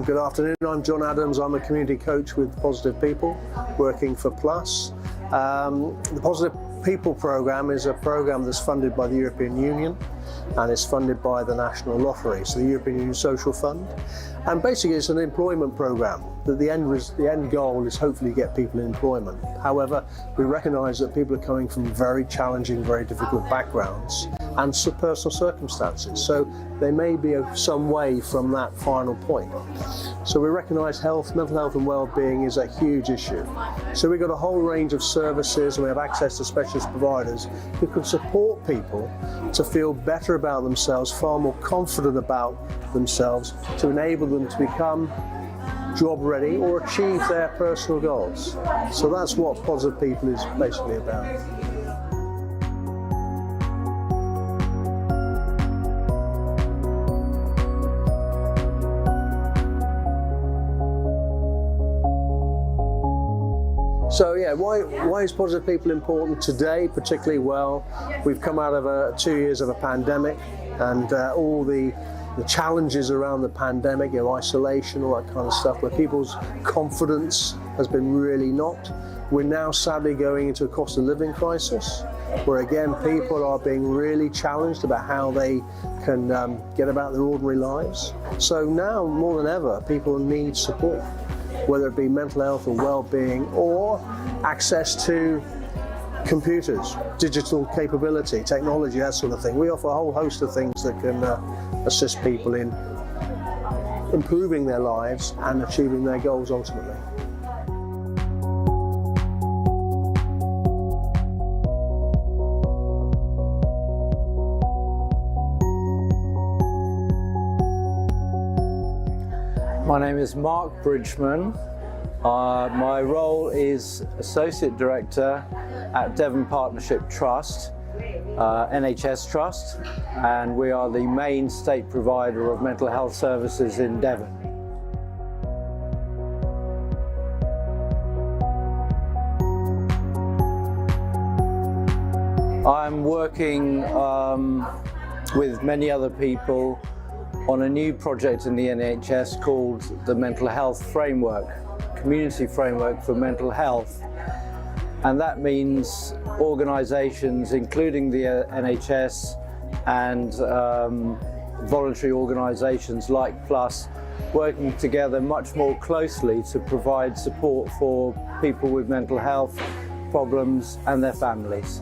Speaker 7: Good afternoon, I'm John Adams. I'm a community coach with Positive People, working for Plus. The Positive People programme is a programme that's funded by the European Union, and it's funded by the National Lottery, so the European Union Social Fund. And basically it's an employment programme that the end goal is hopefully get people in employment. However, we recognise that people are coming from very challenging, very difficult backgrounds and personal circumstances, so they may be some way from that final point. So we recognise mental health and well-being is a huge issue. So we've got a whole range of services, and we have access to specialist providers who can support people to feel better about themselves, far more confident about themselves, to enable them to become job ready or achieve their personal goals. So that's what Positive People is basically about. So yeah, why is Positive People important today particularly? Well, we've come out of 2 years of a pandemic, and all the challenges around the pandemic, isolation, all that kind of stuff, where people's confidence has been really knocked. We're now sadly going into a cost of living crisis, where again people are being really challenged about how they can get about their ordinary lives. So now more than ever, people need support, whether it be mental health or well-being, or access to computers, digital capability, technology, that sort of thing. We offer a whole host of things that can assist people in improving their lives and achieving their goals ultimately.
Speaker 8: My name is Mark Bridgman. My role is Associate Director at Devon Partnership Trust. NHS Trust, and we are the main state provider of mental health services in Devon. I'm working with many other people on a new project in the NHS called the Mental Health Framework, Community Framework for Mental Health. And that means organisations, including the NHS and voluntary organisations like PLUS, working together much more closely to provide support for people with mental health problems and their families.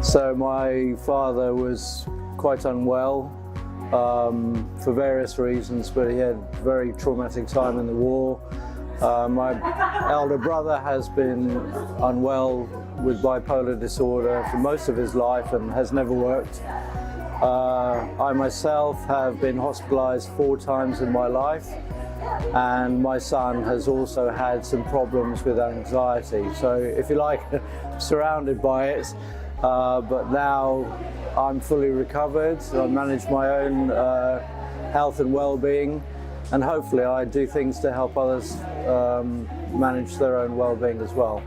Speaker 8: So my father was quite unwell for various reasons, but he had a very traumatic time in the war. My elder brother has been unwell with bipolar disorder for most of his life and has never worked. I myself have been hospitalised 4 times in my life, and my son has also had some problems with anxiety. So if you like, surrounded by it. But now I'm fully recovered. I manage my own health and well-being, and hopefully I do things to help others manage their own well-being as well.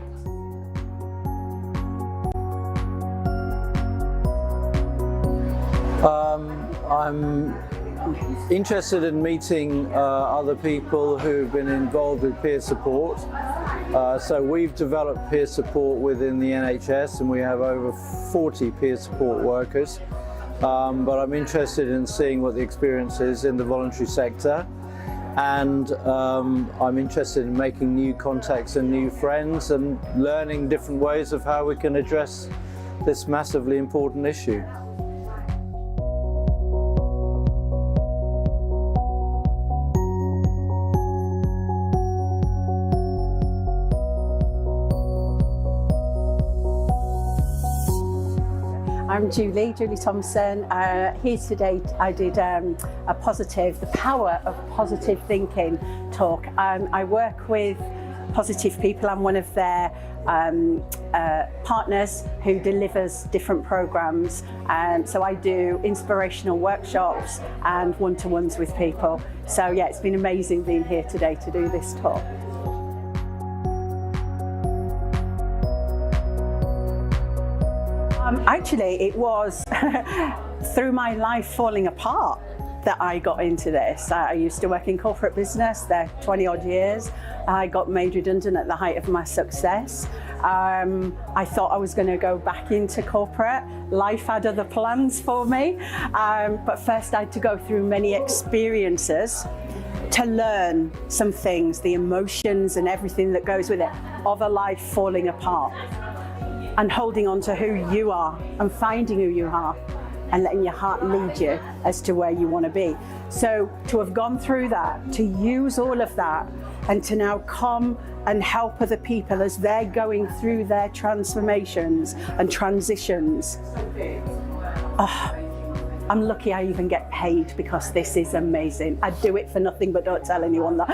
Speaker 8: I'm interested in meeting other people who've been involved with peer support. So we've developed peer support within the NHS, and we have over 40 peer support workers. But I'm interested in seeing what the experience is in the voluntary sector. And I'm interested in making new contacts and new friends and learning different ways of how we can address this massively important issue.
Speaker 9: I'm Julie Thompson. Here today I did the power of positive thinking talk. I work with Positive People. I'm one of their partners who delivers different programs. So I do inspirational workshops and one-to-ones with people. So yeah, it's been amazing being here today to do this talk. Actually, it was through my life falling apart that I got into this. I used to work in corporate business there 20 odd years. I got made redundant at the height of my success. I thought I was going to go back into corporate. Life had other plans for me. But first I had to go through many experiences to learn some things, the emotions and everything that goes with it, of a life falling apart. And holding on to who you are and finding who you are and letting your heart lead you as to where you want to be. So to have gone through that, to use all of that, and to now come and help other people as they're going through their transformations and transitions. Oh, I'm lucky I even get paid, because this is amazing. I'd do it for nothing, but don't tell anyone that.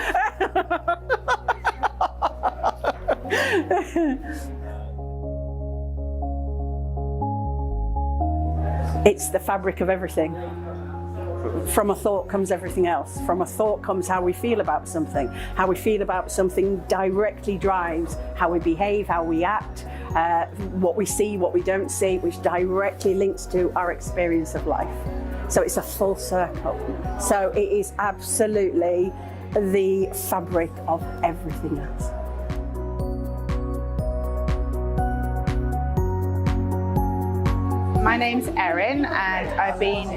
Speaker 9: It's the fabric of everything. From a thought comes everything else. From a thought comes how we feel about something. How we feel about something directly drives how we behave, how we act, what we see, what we don't see, which directly links to our experience of life. So it's a full circle. So it is absolutely the fabric of everything else.
Speaker 10: My name's Erin, and I've been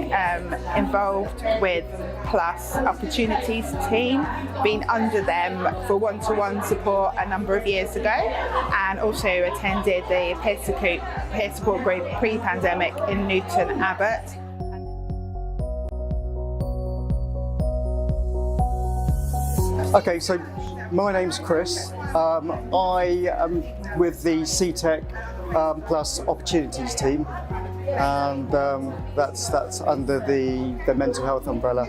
Speaker 10: involved with PLUS Opportunities team, been under them for one-to-one support a number of years ago, and also attended the peer support group pre-pandemic in Newton Abbot.
Speaker 11: Okay, so my name's Chris. I am with the CTEC PLUS Opportunities team, and that's under the mental health umbrella.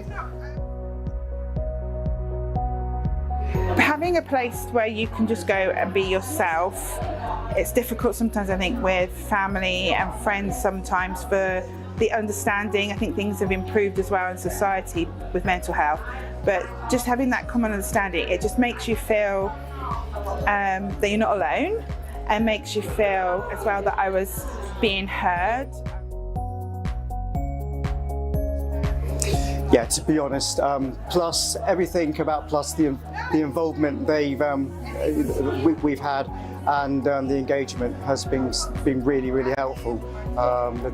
Speaker 10: having a place where you can just go and be yourself. It's difficult sometimes, I think, with family and friends sometimes for the understanding. I think things have improved as well in society with mental health, but just having that common understanding, it just makes you feel that you're not alone, and makes you feel as well that I was being heard.
Speaker 11: Yeah, to be honest, Plus, everything about Plus, the involvement we've had, and the engagement has been really, really helpful.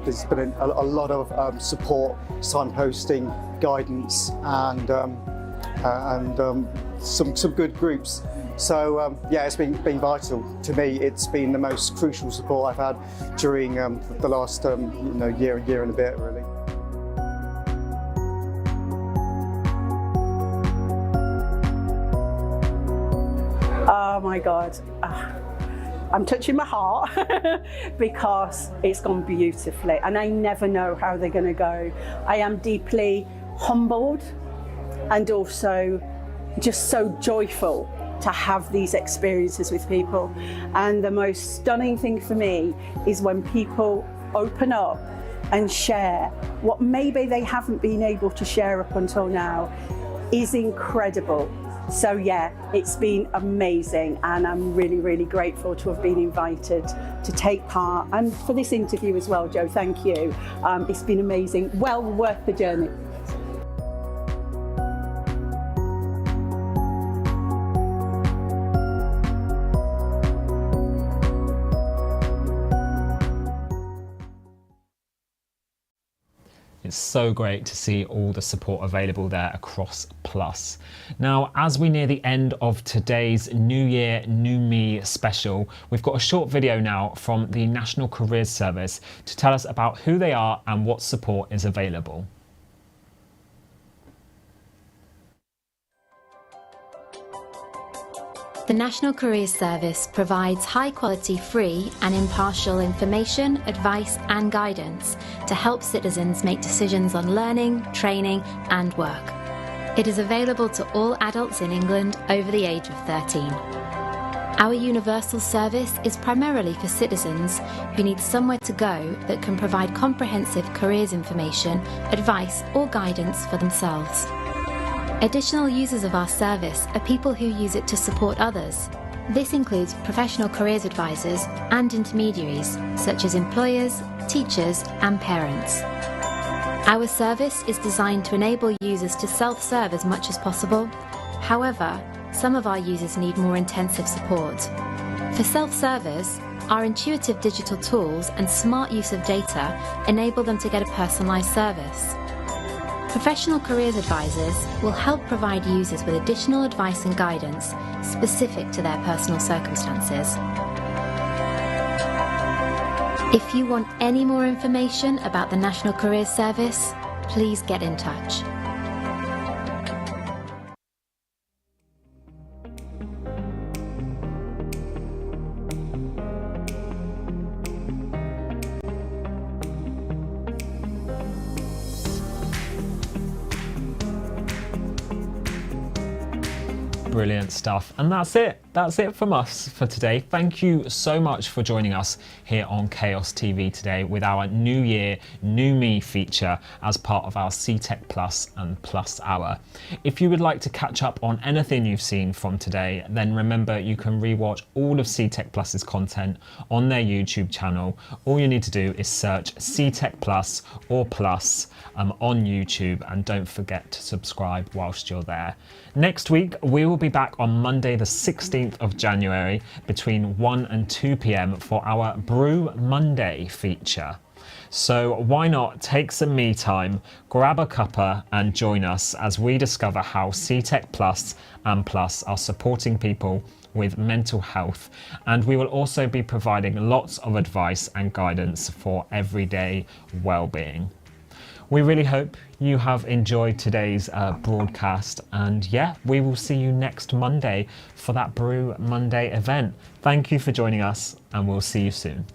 Speaker 11: There's been a lot of support, signposting, guidance, and some good groups. So yeah, it's been vital to me. It's been the most crucial support I've had during the last year and a bit, really.
Speaker 9: Oh my God, I'm touching my heart because it's gone beautifully, and I never know how they're going to go. I am deeply humbled and also just so joyful to have these experiences with people. And the most stunning thing for me is when people open up and share what maybe they haven't been able to share up until now is incredible. So yeah, it's been amazing, and I'm really, really grateful to have been invited to take part, and for this interview as well, Joe, thank you. It's been amazing, well worth the journey.
Speaker 1: It's so great to see all the support available there across Plus. Now, as we near the end of today's New Year, New Me special, we've got a short video now from the National Careers Service to tell us about who they are and what support is available.
Speaker 12: The National Careers Service provides high-quality, free and impartial information, advice and guidance to help citizens make decisions on learning, training and work. It is available to all adults in England over the age of 13. Our universal service is primarily for citizens who need somewhere to go that can provide comprehensive careers information, advice or guidance for themselves. Additional users of our service are people who use it to support others. This includes professional careers advisors and intermediaries, such as employers, teachers and parents. Our service is designed to enable users to self-serve as much as possible. However, some of our users need more intensive support. For self-servers, our intuitive digital tools and smart use of data enable them to get a personalised service. Professional careers advisors will help provide users with additional advice and guidance specific to their personal circumstances. If you want any more information about the National Careers Service, please get in touch.
Speaker 1: Brilliant stuff. And that's it from us for today. Thank you so much for joining us here on Chaos TV today with our New Year, New Me feature as part of our CTech Plus and Plus Hour. If you would like to catch up on anything you've seen from today, then remember you can rewatch all of CTech Plus's content on their YouTube channel. All you need to do is search CTech Plus or Plus on YouTube, and don't forget to subscribe whilst you're there. Next week, we will be back on Monday the 16th of January between 1 and 2 p.m. for our Brew Monday feature. So why not take some me time, grab a cuppa and join us as we discover how CTech Plus and Plus are supporting people with mental health, and we will also be providing lots of advice and guidance for everyday well-being. We really hope you have enjoyed today's broadcast, and yeah, we will see you next Monday for that Brew Monday event. Thank you for joining us, and we'll see you soon.